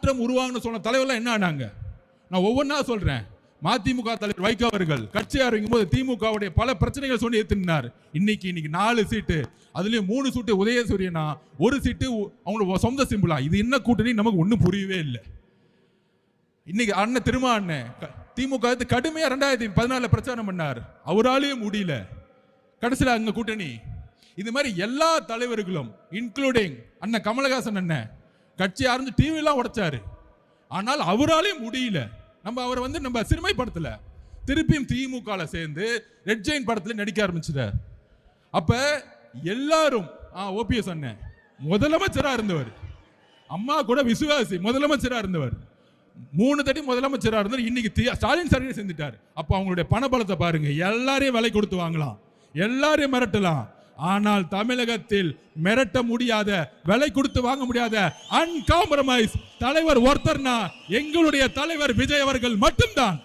மாற்றம் உருவாங்கன்னு சொன்ன தலைவர்லாம் என்ன ஆனாங்க? நான் ஒவ்வொன்றா சொல்றேன். மதிமுக தலைவர் வைகோ அவர்கள் கட்சி ஆரம்பிக்கும் போது திமுகவுடைய பல பிரச்சனைகள் சொல்லி ஏற்றினார். இன்னைக்கு 4 சீட்டு, அதுலயும் 3 சீட்டு உதயசூரியனா, 1 சீட்டு அவங்களோட சொந்த சிம்பிளா. இது என்ன கூட்டணி நமக்கு ஒன்றும் புரியவே இல்லை. இன்னைக்கு அண்ணன் திருமா அண்ணன் திமுக கடுமையா 2014 பிரச்சாரம் பண்ணார். அவராலேயும் முடியல. கடைசியில் அங்க கூட்டணி. இது மாதிரி எல்லா தலைவர்களும் இன்க்ளூடிங் அண்ணன் கமலஹாசன் அண்ணன் கட்சி ஆரம்பிச்சு டிவி எல்லாம் உடைச்சாரு. ஆனால் அவராலேயும் முடியல. நம்ம அவரை நம்ம சிறுமைப்படுத்தல. திருப்பியும் திமுக சேர்ந்து ரெட் ஜெயின் படத்துல நடிக்க ஆரம்பிச்சிட்டார். அப்ப எல்லாரும் ஓபிஎஸ் அண்ணன் முதலமைச்சரா இருந்தவர், அம்மா கூட விசுவாசி முதலமைச்சரா இருந்தவர், 3 தட்டி முதலமைச்சரா இருந்தவர். இன்னைக்கு ஸ்டாலின் சார் சேர்ந்துட்டார். அப்ப அவங்களுடைய பணபலத்தை பாருங்க. எல்லாரையும் விலை கொடுத்து வாங்கலாம், எல்லாரையும் மிரட்டலாம். ஆனால் தமிழகத்தில் மிரட்ட முடியாத, விலை கொடுத்து வாங்க முடியாத அன்காம்ப்ரமைஸ் தலைவர் ஒருத்தர்னா எங்களுடைய தலைவர் விஜய் அவர்கள் மட்டும்தான்.